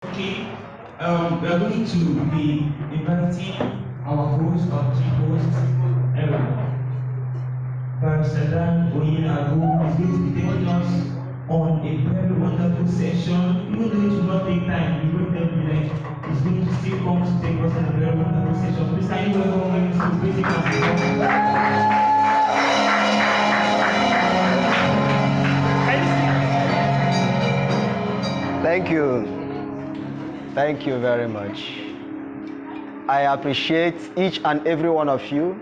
Okay, we are going to be inviting our host, our chief host, Barsadan Oyinago is going to be taking us on a very wonderful session. Even though it will not take time, we will definitely is going to still come to take us on a very wonderful session. Please can you welcome him to greeting us? Thank you. Thank you very much. I appreciate each and every one of you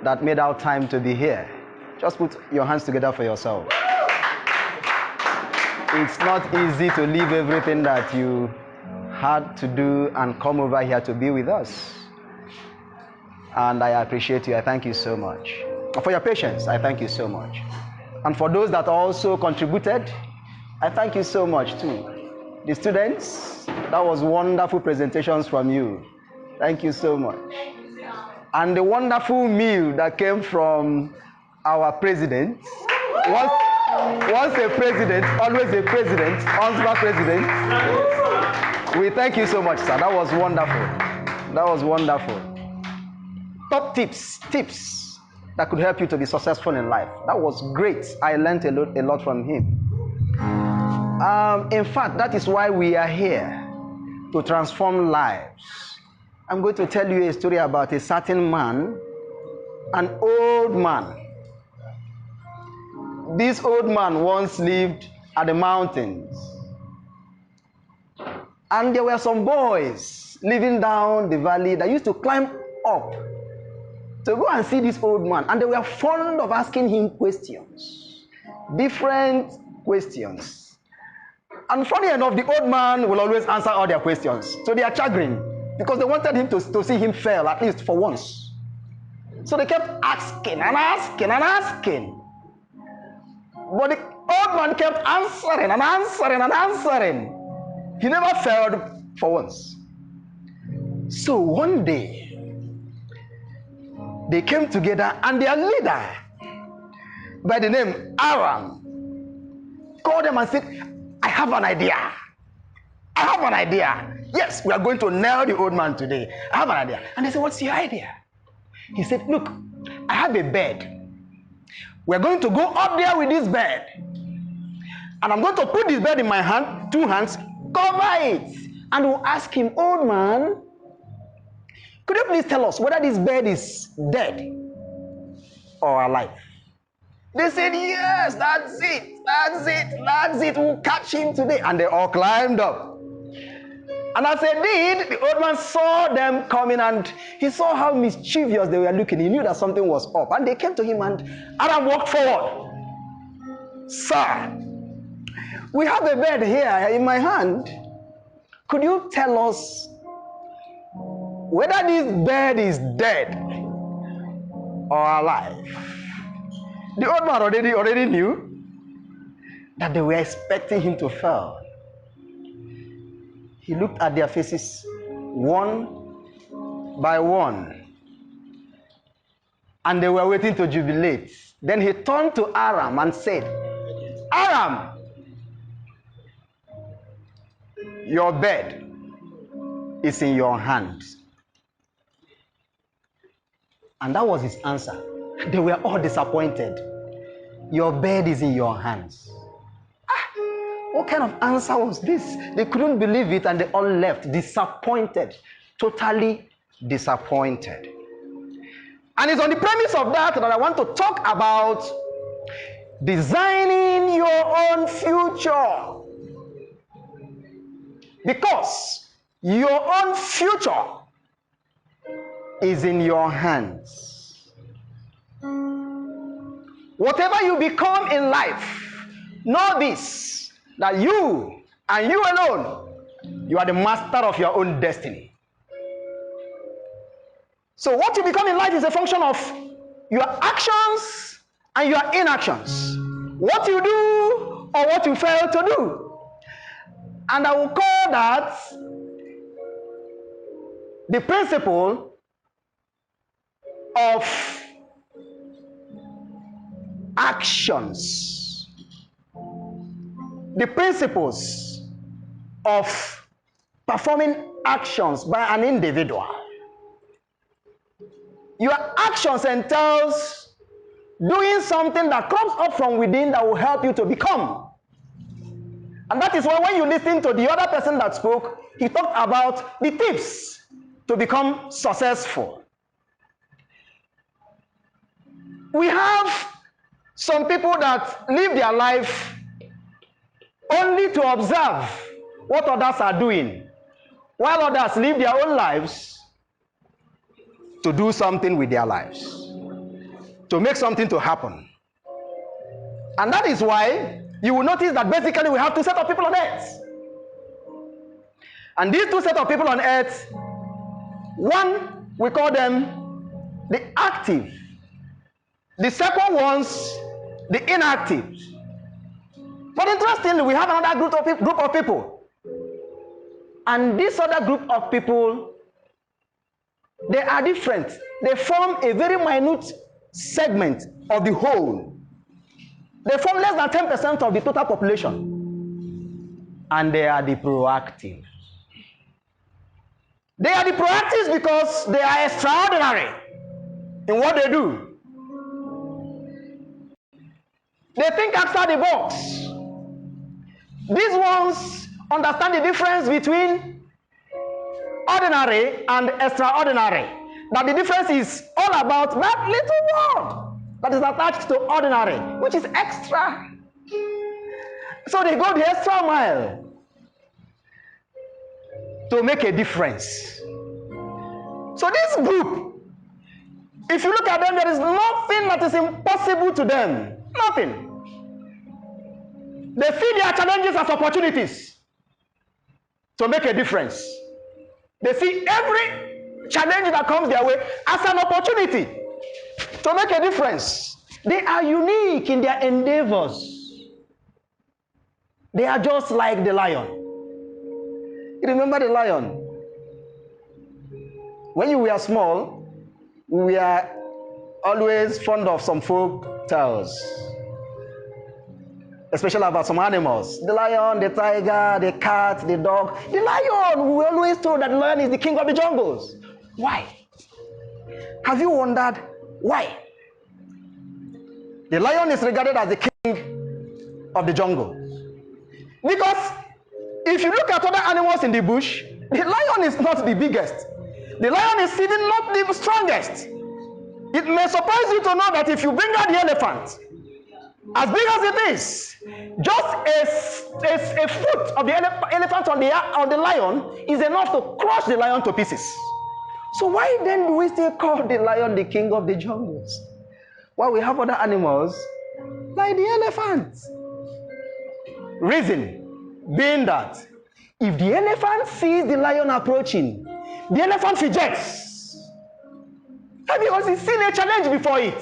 that made out time to be here. Just put your hands together for yourself. It's not easy to leave everything that you had to do and come over here to be with us. And I appreciate you. I thank you so much. For your patience, I thank you so much. And for those that also contributed, I thank you so much too. The students, that was wonderful presentations from you. Thank you so much. And the wonderful meal that came from our president. Once a president, always a president, Oscar president. We thank you so much, sir. That was wonderful. That was wonderful. Top tips that could help you to be successful in life. That was great. I learned a lot from him. In fact, that is why we are here, to transform lives. I'm going to tell you a story about a certain man, an old man. This old man once lived at the mountains. And there were some boys living down the valley that used to climb up to go and see this old man. And they were fond of asking him questions, different questions. And funny enough, the old man will always answer all their questions. So they are chagrin because they wanted him to see him fail, at least for once. So they kept asking and asking and asking. But the old man kept answering and answering and answering. He never failed for once. So one day, they came together and their leader, by the name Aram, called them and said, I have an idea. I have an idea. Yes, we are going to nail the old man today. I have an idea. And they said, what's your idea? He said, look, I have a bed. We're going to go up there with this bed. And I'm going to put this bed in my hand, two hands, cover it. And we'll ask him, old man, could you please tell us whether this bed is dead or alive? They said, yes, that's it. That's it. That's it. We'll catch him today. And they all climbed up. And as they did, the old man saw them coming and he saw how mischievous they were looking. He knew that something was up. And they came to him and Adam walked forward. Sir, we have a bed here in my hand. Could you tell us whether this bed is dead or alive? The old man already knew that they were expecting him to fail. He looked at their faces one by one, and they were waiting to jubilate. Then he turned to Aram and said, Aram, your bed is in your hands. And that was his answer. They were all disappointed. Your bed is in your hands. What kind of answer was this? They couldn't believe it and they all left disappointed, totally disappointed. And it's on the premise of that I want to talk about designing your own future. Because your own future is in your hands. Whatever you become in life, know this, that you and you alone, you are the master of your own destiny. So what you become in life is a function of your actions and your inactions. What you do or what you fail to do. And I will call that the principle of actions. The principles of performing actions by an individual. Your actions entails doing something that comes up from within that will help you to become. And that is why when you listen to the other person that spoke, he talked about the tips to become successful. We have some people that live their life only to observe what others are doing, while others live their own lives to do something with their lives, to make something to happen. And that is why you will notice that basically we have two sets of people on earth. And these two sets of people on earth, one, we call them the active. The second ones, the inactive. But interestingly, we have another group of people. And this other group of people, they are different. They form a very minute segment of the whole. They form less than 10% of the total population. And they are the proactive. They are the proactives because they are extraordinary in what they do. They think outside the box. These ones understand the difference between ordinary and extraordinary. That the difference is all about that little word that is attached to ordinary, which is extra. So they go the extra mile to make a difference. So this group, if you look at them, there is nothing that is impossible to them. Nothing. They see their challenges as opportunities to make a difference. They see every challenge that comes their way as an opportunity to make a difference. They are unique in their endeavors. They are just like the lion. You remember the lion? When you were small, we were always fond of some folk tales, especially about some animals. The lion, the tiger, the cat, the dog. The lion, we were always told that the lion is the king of the jungles. Why? Have you wondered why? The lion is regarded as the king of the jungle. Because if you look at other animals in the bush, the lion is not the biggest. The lion is even not the strongest. It may surprise you to know that if you bring out the elephant, as big as it is, just a foot of the elephant on the lion is enough to crush the lion to pieces. So why then do we still call the lion the king of the jungles? While we have other animals like the elephant. Reason being that if the elephant sees the lion approaching, the elephant fidgets. Because it's seen a challenge before it.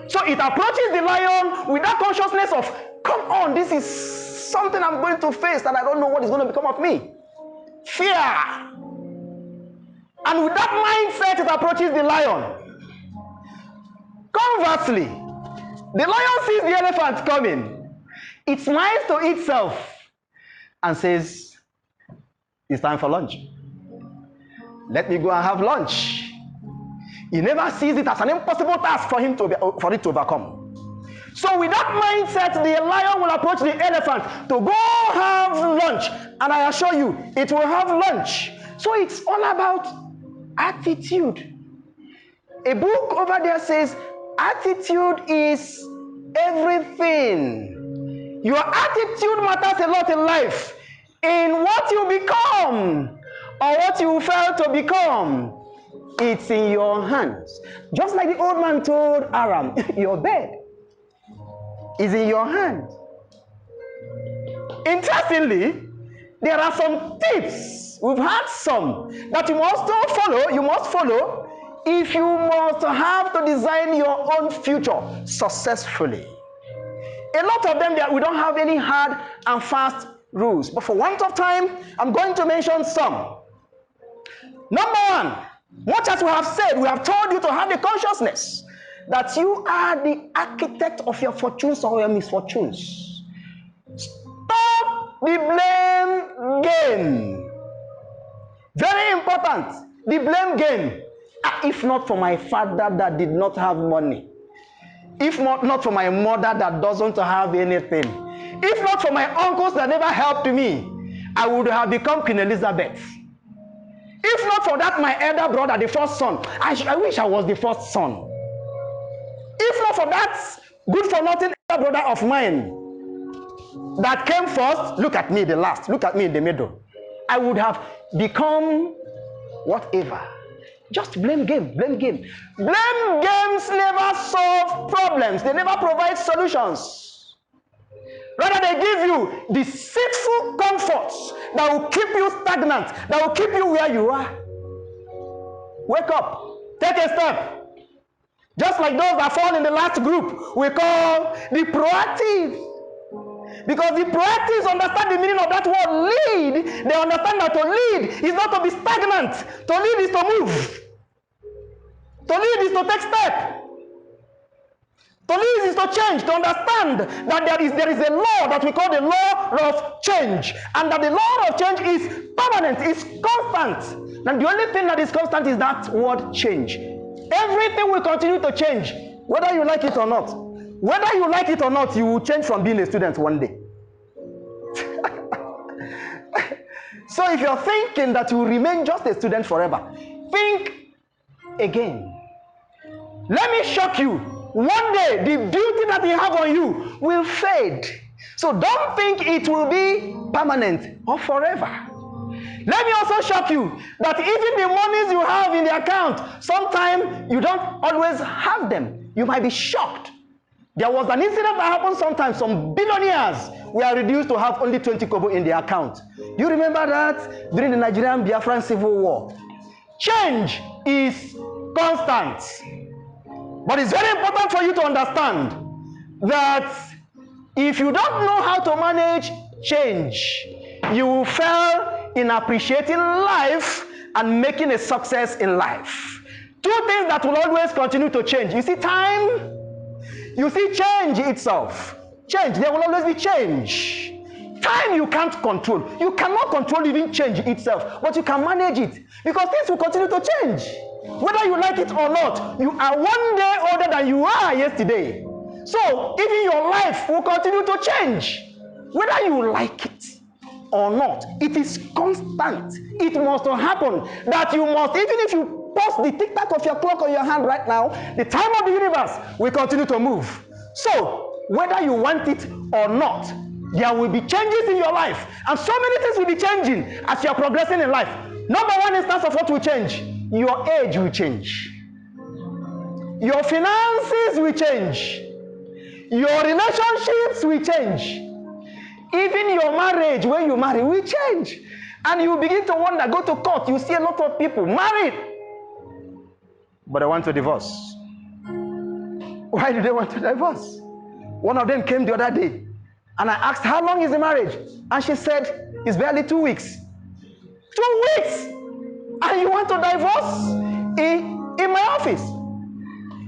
So it approaches the lion with that consciousness of, come on, this is something I'm going to face and I don't know what is going to become of me. Fear. And with that mindset, it approaches the lion. Conversely, the lion sees the elephant coming. It smiles to itself and says, it's time for lunch. Let me go and have lunch. He never sees it as an impossible task for it to overcome. So with that mindset, the lion will approach the elephant to go have lunch. And I assure you, it will have lunch. So it's all about attitude. A book over there says, attitude is everything. Your attitude matters a lot in life. In what you become or what you fail to become. It's in your hands. Just like the old man told Aram, your bed is in your hand. Interestingly, there are some tips. We've had some that you must follow if you must have to design your own future successfully. A lot of them, we don't have any hard and fast rules. But for want of time, I'm going to mention some. Number one, much as we have said, we have told you to have the consciousness that you are the architect of your fortunes or your misfortunes. Stop the blame game. Very important. The blame game. If not for my father that did not have money, if not for my mother that doesn't have anything, if not for my uncles that never helped me, I would have become Queen Elizabeth. If not for that, my elder brother, the first son, I wish I was the first son. If not for that good for nothing elder brother of mine that came first, look at me the last, look at me in the middle, I would have become whatever. Just blame game, blame game. Blame games never solve problems. They never provide solutions. Rather, they give you deceitful comforts that will keep you stagnant, that will keep you where you are. Wake up, take a step. Just like those that fall in the last group, we call the proactive. Because the proactives understand the meaning of that word lead. They understand that to lead is not to be stagnant. To lead is to move. To lead is to take step. To lead is to change, to understand that there is a law that we call the law of change. And that the law of change is permanent, is constant. And the only thing that is constant is that word change. Everything will continue to change, whether you like it or not. Whether you like it or not, you will change from being a student one day. So if you're thinking that you will remain just a student forever, think again. Let me shock you. One day, the beauty that you have on you will fade. So don't think it will be permanent or forever. Let me also shock you that even the monies you have in the account, sometimes you don't always have them. You might be shocked. There was an incident that happened sometimes. Some billionaires were reduced to have only 20 kobo in their account. Do you remember that? During the Nigerian Biafran Civil War. Change is constant. But it's very important for you to understand that if you don't know how to manage change, you will fail in appreciating life and making a success in life. Two things that will always continue to change. You see time? You see change itself. Change, there will always be change. Time you can't control. You cannot control even change itself, but you can manage it because things will continue to change. Whether you like it or not, you are one day older than you were yesterday. So even your life will continue to change. Whether you like it or not, it is constant. It must happen. That you must, even if you pause the tick-tack of your clock on your hand right now, the time of the universe will continue to move. So whether you want it or not, there will be changes in your life. And so many things will be changing as you are progressing in life. Number one instance of what will change: your age will change. Your finances will change. Your relationships will change. Even your marriage, when you marry, will change. And you begin to wonder, go to court, you see a lot of people married, but they want to divorce. Why do they want to divorce? One of them came the other day, and I asked, how long is the marriage? And she said, it's barely 2 weeks. 2 weeks! And you want to divorce? In my office.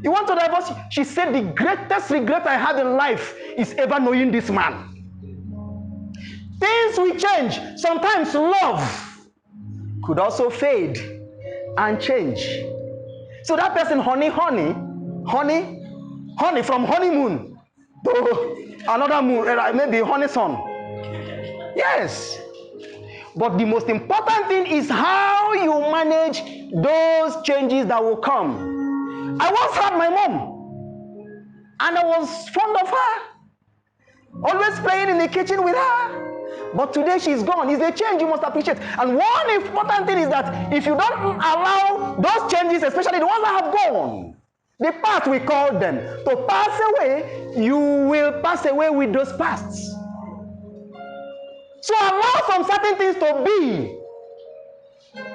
You want to divorce? She said, the greatest regret I have in life is ever knowing this man. Things will change. Sometimes love could also fade and change. So that person, honey from honeymoon to another moon, maybe honey sun. Yes. But the most important thing is how you manage those changes that will come. I once had my mom, and I was fond of her, always playing in the kitchen with her. But today she's gone. It's a change you must appreciate. And one important thing is that if you don't allow those changes, especially the ones that have gone, the past, we call them, to pass away, you will pass away with those pasts. So allow some certain things to be.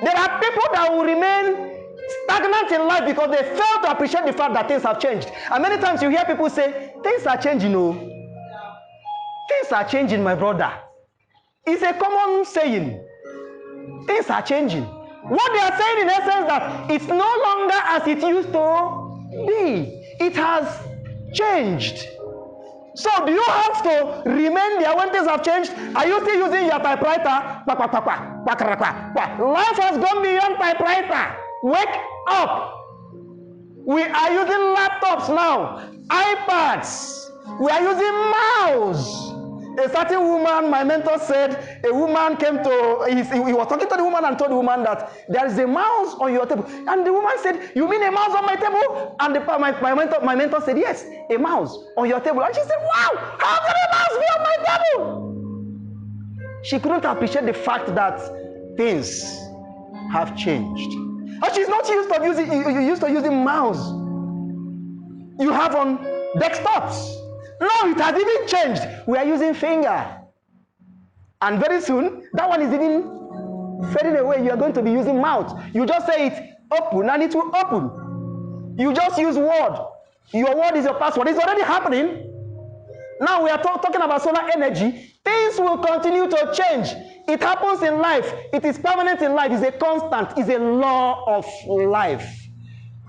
There are people that will remain stagnant in life because they fail to appreciate the fact that things have changed. And many times you hear people say, things are changing, oh. Things are changing, my brother. It's a common saying. Things are changing. What they are saying in essence that it's no longer as it used to be. It has changed. So do you have to remain there when things have changed? Are you still using your typewriter? Life has gone beyond typewriter. Wake up. We are using laptops now, iPads. We are using mouse. A certain woman, my mentor said, a woman came to, he was talking to the woman and told the woman that there is a mouse on your table. And the woman said, you mean a mouse on my table? And my mentor said, yes, a mouse on your table. And she said, wow, how can a mouse be on my table? She couldn't appreciate the fact that things have changed. And she's not used to using mouse you have on desktops. Now it has even changed. We are using finger. And very soon, that one is even fading away. You are going to be using mouth. You just say it open and it will open. You just use word. Your word is your password. It's already happening. Now we are talking about solar energy. Things will continue to change. It happens in life. It is permanent in life. It's a constant. It's a law of life.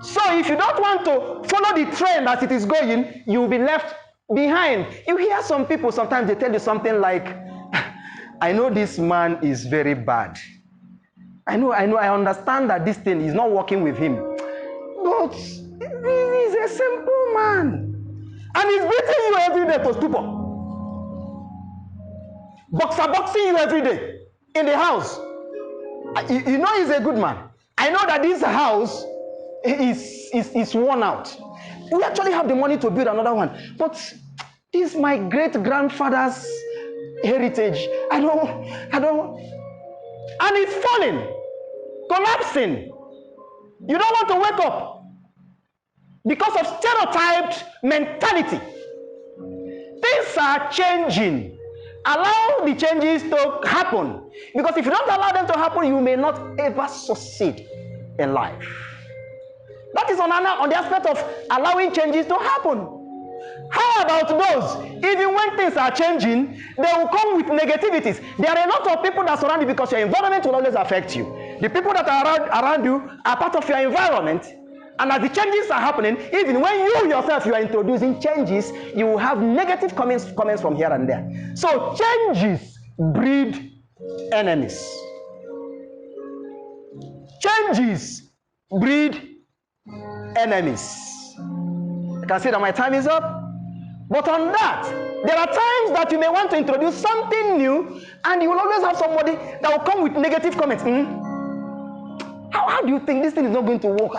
So if you don't want to follow the trend as it is going, you will be left behind. You hear some people, sometimes they tell you something like, I know this man is very bad. I understand that this thing is not working with him. But he's a simple man. And he's beating you every day to stupor. Boxing you every day in the house. You know he's a good man. I know that this house is worn out. We actually have the money to build another one. But this is my great-grandfather's heritage. I don't. And it's falling, collapsing. You don't want to wake up because of stereotyped mentality. Things are changing. Allow the changes to happen. Because if you don't allow them to happen, you may not ever succeed in life. That is on the aspect of allowing changes to happen. How about those? Even when things are changing, they will come with negativities. There are a lot of people that surround you because your environment will always affect you. The people that are around you are part of your environment. And as the changes are happening, even when you yourself you are introducing changes, you will have negative comments from here and there. So changes breed enemies. Changes breed enemies. I can see that my time is up. But on that, there are times that you may want to introduce something new, and you will always have somebody that will come with negative comments. How do you think this thing is not going to work?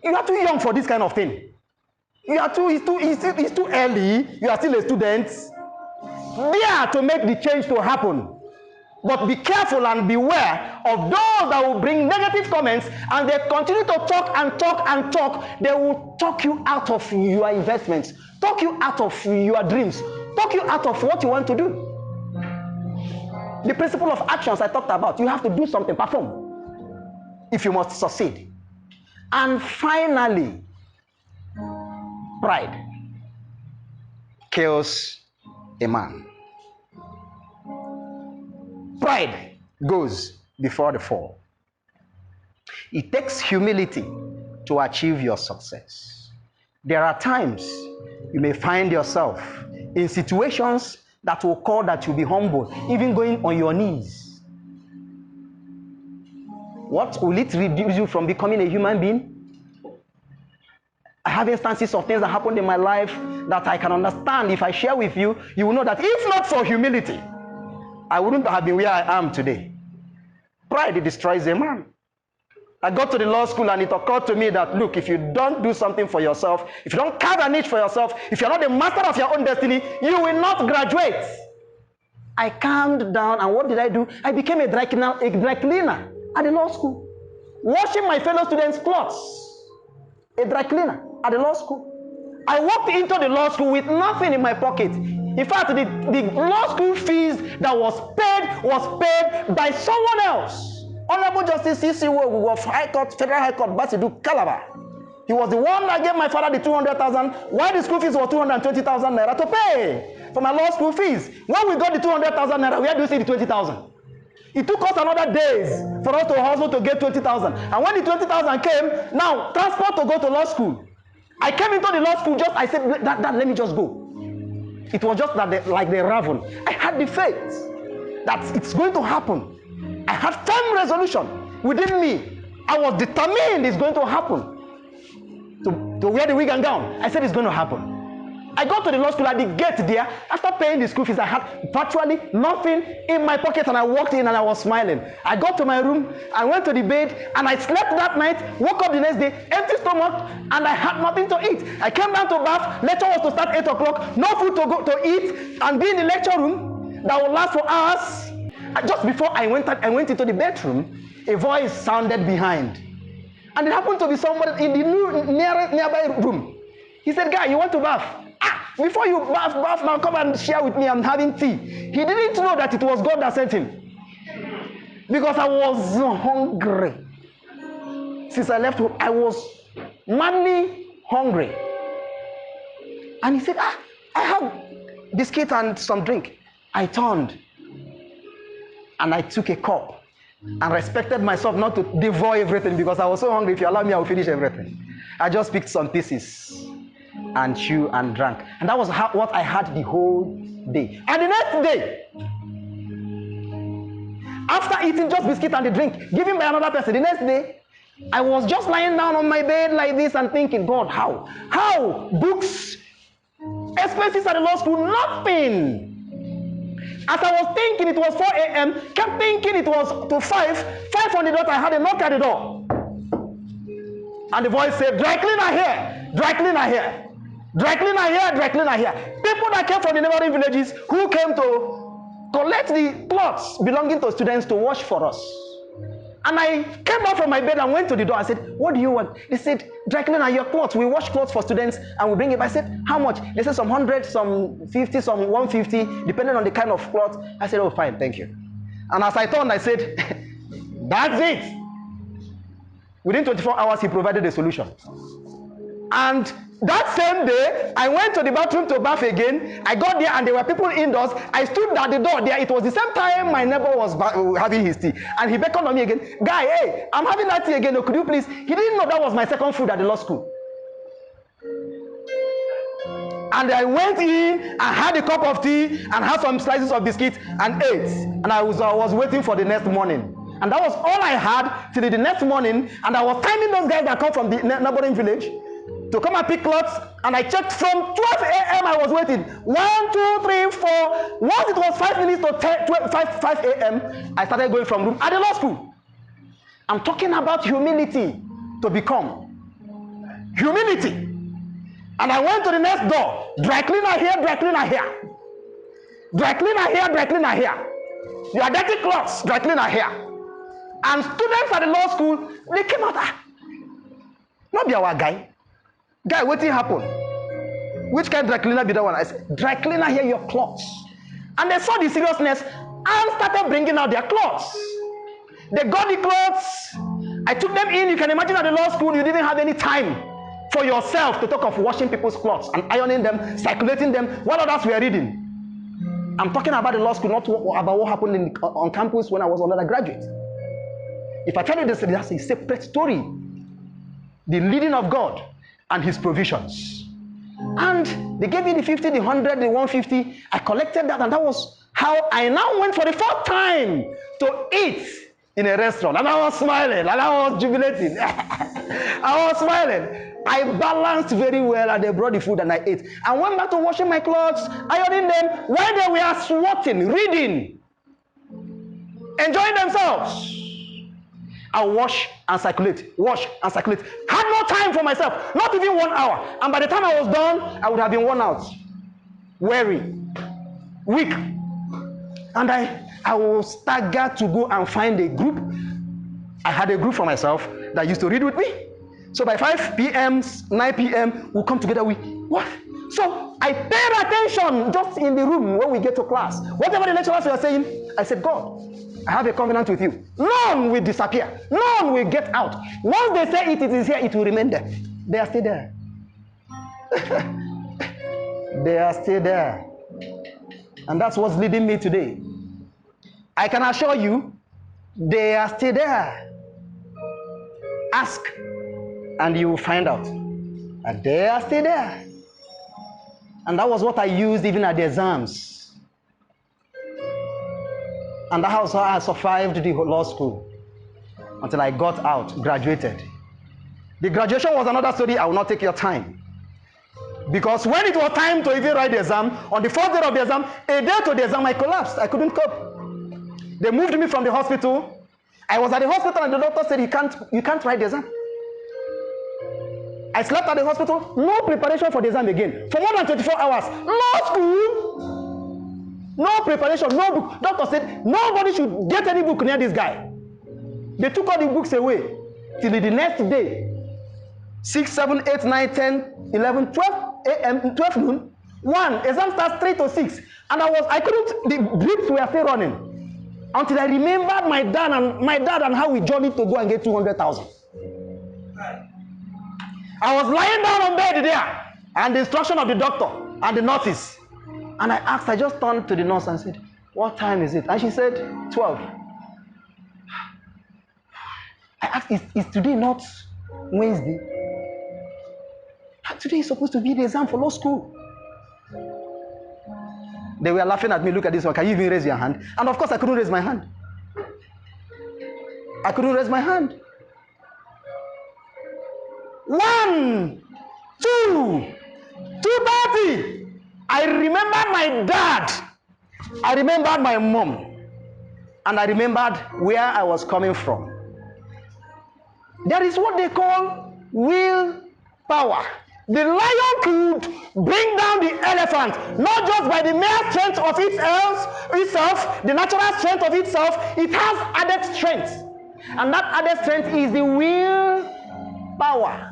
You are too young for this kind of thing. It's too early. You are still a student. Dare to make the change to happen. But be careful and beware of those that will bring negative comments, and they continue to talk and talk and talk. They will talk you out of your investments, talk you out of your dreams, talk you out of what you want to do. The principle of actions I talked about. You have to do something, perform, if you must succeed. And finally, pride kills a man. Pride goes before the fall. It takes humility to achieve your success. There are times you may find yourself in situations that will call that you be humble, even going on your knees. What will it reduce you from becoming a human being? I have instances of things that happened in my life that I can understand. If I share with you, you will know that if not for humility, I wouldn't have been where I am today. Pride destroys a man. I got to the law school and it occurred to me that, look, if you don't do something for yourself, if you don't carve a niche for yourself, if you're not the master of your own destiny, you will not graduate. I calmed down, and what did I do? I became a dry cleaner at the law school, washing my fellow students' clothes. A dry cleaner at the law school. I walked into the law school with nothing in my pocket. In fact, the law school fees that was paid by someone else. Honorable Justice C.C. Wogu of Federal High Court, Basidu, Calabar. He was the one that gave my father the 200,000, while the school fees was 220,000 naira to pay for my law school fees. When we got the 200,000 naira, where do you see the 20,000? It took us another days for us to hustle to get 20,000. And when the 20,000 came, now transport to go to law school. I came into the law school I said, Dad, let me just go. It was just that like the raven. I had the faith that it's going to happen. I had firm resolution within me. I was determined it's going to happen. To wear the wig and gown. I said it's going to happen. I got to the law school at the gate there. After paying the school fees, I had virtually nothing in my pocket, and I walked in and I was smiling. I got to my room, I went to the bed, and I slept that night, woke up the next day, empty stomach, and I had nothing to eat. I came down to bath. Lecture was to start 8 o'clock. No food to go to eat, and be in the lecture room that would last for hours. Just before I went into the bedroom, a voice sounded behind. And it happened to be somebody in the nearby room. He said, "Guy, you want to bath? Before you bath now, come and share with me. I'm having tea." He didn't know that it was God that sent him. Because I was hungry. Since I left home, I was madly hungry. And he said, "I have biscuit and some drink." I turned and I took a cup and respected myself not to devour everything, because I was so hungry. If you allow me, I will finish everything. I just picked some pieces and chew and drank. And that was what I had the whole day. And the next day, after eating just biscuit and the drink given by another person, the next day, I was just lying down on my bed like this and thinking, God, how? Books, expenses at the law school, nothing. As I was thinking it was 4 a.m., kept thinking it was to 5 on the dot, I had a knock at the door. And the voice said, "Dry cleaner here, dry cleaner here, dry cleaner here, dry cleaner here." People that came from the neighboring villages who came to collect the clothes belonging to students to wash for us. And I came out from my bed and went to the door. I said, "What do you want?" They said, "Dry cleaner, your clothes. We wash clothes for students and we bring it." I said, "How much?" They said, "Some 100, some 50, some 150, depending on the kind of cloth." I said, "Oh, fine, thank you." And as I turned, I said, "That's it." Within 24 hours, he provided a solution. And that same day, I went to the bathroom to bath again. I got there and there were people indoors. I stood at the door there. It was the same time my neighbor was having his tea. And he beckoned on me again. "Guy, hey, I'm having that tea again. Could you please?" He didn't know that was my second food at the law school. And I went in, I had a cup of tea and had some slices of biscuit and ate. And I was waiting for the next morning. And that was all I had till the next morning. And I was timing those guys that come from the neighboring village to come and pick clothes. And I checked from 12 a.m. I was waiting. 1, 2, 3, 4. Once it was 5 minutes to 5 a.m., I started going from room at the law school. I'm talking about humility to become. Humility. And I went to the next door. Dry cleaner here, dry cleaner here. Dry cleaner here, dry cleaner here. Your dirty clothes, dry cleaner here. And students at the law school, they came out. Not be our guy. Guy, what happened? Which kind of dry cleaner be that one? I said, "Dry cleaner here, your clothes." And they saw the seriousness and started bringing out their clothes. They got the clothes. I took them in. You can imagine at the law school, you didn't have any time for yourself to talk of washing people's clothes and ironing them, circulating them, while others were reading. I'm talking about the law school, not about what happened on campus when I was an undergraduate. If I tell you this, that's a separate story. The leading of God and his provisions. And they gave me the 50, the 100, the 150. I collected that, and that was how I now went for the fourth time to eat in a restaurant. And I was smiling, and I was jubilating. I was smiling. I balanced very well, and they brought the food and I ate. I went back to washing my clothes, ironing them, while they were sweating, reading, enjoying themselves. I wash and circulate, wash and circulate. Had no time for myself, not even 1 hour. And by the time I was done, I would have been worn out, weary, weak. And I was staggered to go and find a group. I had a group for myself that used to read with me. So by 5 p.m., 9 p.m., we'll come together. What? So I paid attention just in the room when we get to class. Whatever the lecturers were saying, I said, "God, I have a covenant with you. None will disappear. None will get out. Once they say it is here, it will remain there." They are still there. They are still there. And that's what's leading me today. I can assure you, they are still there. Ask, and you will find out. And they are still there. And that was what I used even at the exams. And that was how I survived the law school until I got out, graduated. The graduation was another story. I will not take your time. Because when it was time to even write the exam, on the first day of the exam, a day to the exam, I collapsed. I couldn't cope. They moved me from the hospital. I was at the hospital and the doctor said, you can't write the exam. I slept at the hospital, no preparation for the exam again. For more than 24 hours. Law school, no preparation, no book. Doctor said, nobody should get any book near this guy. They took all the books away. Till the next day, 6, 7, 8, 9, 10, 11, 12 a.m., 12 noon, 1, exam starts 3 to 6. And the drips were still running. Until I remembered my dad and how we journeyed to go and get 200,000. I was lying down on bed there, and the instruction of the doctor and the nurses. And I just turned to the nurse and said, what time is it? And she said, 12. I asked, is today not Wednesday? Today is supposed to be the exam for law school. They were laughing at me. Look at this one. Can you even raise your hand? And of course, I couldn't raise my hand. I couldn't raise my hand. 1, 2, 2:30. I remembered my dad. I remembered my mom. And I remembered where I was coming from. There is what they call willpower. The lion could bring down the elephant, not just by the mere strength of itself, the natural strength of itself. It has added strength. And that added strength is the willpower.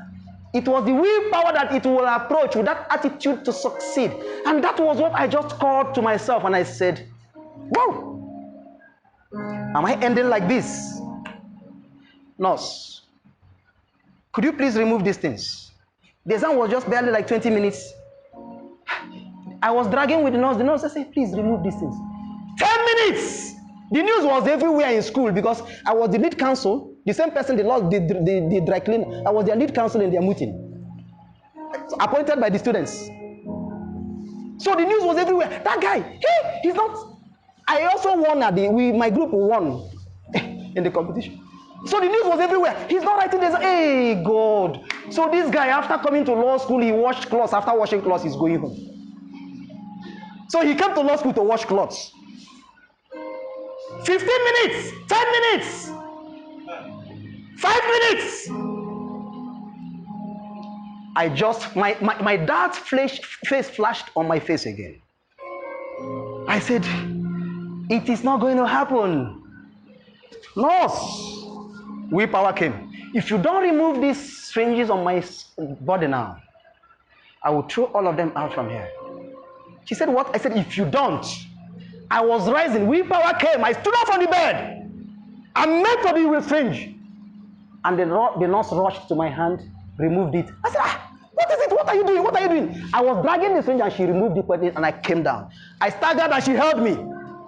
It was the willpower that it will approach with that attitude to succeed. And that was what I just called to myself and I said, wow, am I ending like this? Nurse, could you please remove these things? The exam was just barely like 20 minutes. I was dragging with the nurse. The nurse said, please remove these things. 10 minutes! The news was everywhere in school because I was the lead counsel. The same person, the dry cleaner. I was their lead counsel in their meeting. Appointed by the students. So the news was everywhere. That guy, he's not. I also won my group won in the competition. So the news was everywhere. He's not writing this. Hey, God. So this guy, after coming to law school, he washed clothes. After washing clothes, he's going home. So he came to law school to wash clothes. 15 minutes, 10 minutes, 5 minutes. My dad's face flashed on my face again. I said, it is not going to happen. Nurse. Willpower came. If you don't remove these fringes on my body now, I will throw all of them out from here. She said, what? I said, if you don't. I was rising. Willpower came. I stood up on the bed. I made for the fringe. And the nurse rushed to my hand, removed it. I said, what is it? What are you doing? What are you doing? I was dragging the fringe and she removed it and I came down. I staggered and she held me.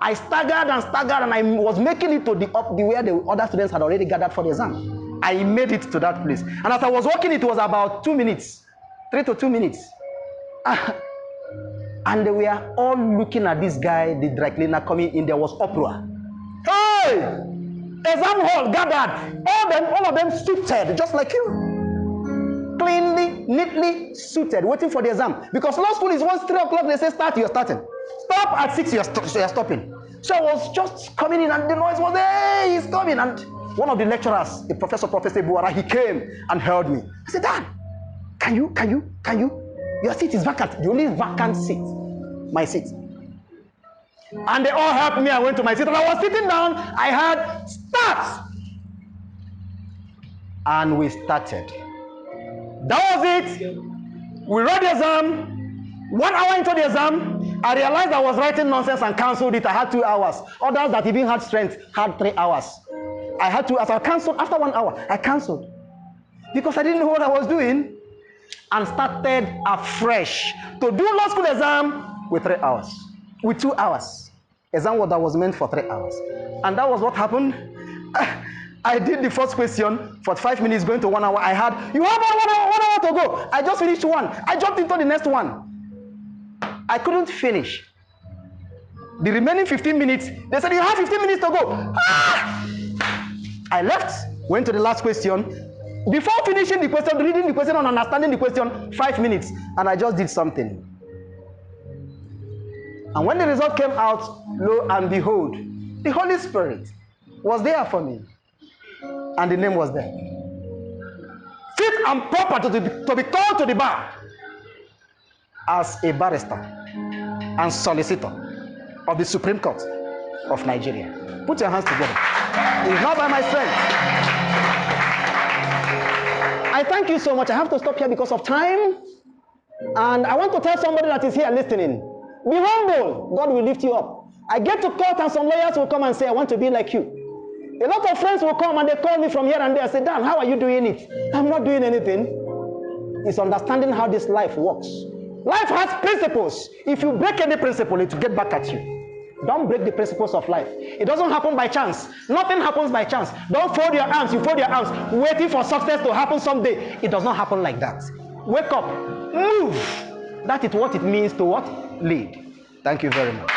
I staggered and I was making it to the where the other students had already gathered for the exam. I made it to that place. And as I was walking, it was about 2 minutes. 3 to 2 minutes. And they were all looking at this guy, the dry cleaner coming in. There was uproar. Hey! Exam hall gathered. All of them suited, just like you. Cleanly, neatly suited, waiting for the exam. Because law school is once 3 o'clock, they say start, you're starting. Stop at 6, you're stopping. So I was just coming in and the noise was, hey, he's coming. And one of the lecturers, the Professor Buara, he came and held me. I said, Dad, can you? Your seat is vacant. The only vacant seat, my seat. And they all helped me. I went to my seat and I was sitting down. I had start. And we started. That was it. We read the exam. 1 hour into the exam, I realized I was writing nonsense and cancelled it. I had 2 hours. Others that even had strength had 3 hours. I had 2 hours. I cancelled after 1 hour. I cancelled because I didn't know what I was doing and started afresh to do law school exam with 3 hours, with 2 hours. Exam that was meant for 3 hours. And that was what happened. I did the first question for 5 minutes, going to 1 hour. I had, you have 1 hour to go. I just finished one. I jumped into the next one. I couldn't finish. The remaining 15 minutes, they said, you have 15 minutes to go. Ah! I left, went to the last question. Before finishing the question, reading the question and understanding the question, 5 minutes, and I just did something. And when the result came out, lo and behold, the Holy Spirit was there for me. And the name was there. Fit and proper to be called to the bar as a barrister and solicitor of the Supreme Court of Nigeria. Put your hands together. It's not by my strength. I thank you so much. I have to stop here because of time. And I want to tell somebody that is here listening, be humble. God will lift you up. I get to court and some lawyers will come and say, I want to be like you. A lot of friends will come and they call me from here and there and say, Dan, how are you doing it? I'm not doing anything. It's understanding how this life works. Life has principles. If you break any principle, it will get back at you. Don't break the principles of life. It doesn't happen by chance. Nothing happens by chance. Don't fold your arms. You fold your arms waiting for success to happen someday. It does not happen like that. Wake up. Move. That is what it means to what? Lead. Thank you very much.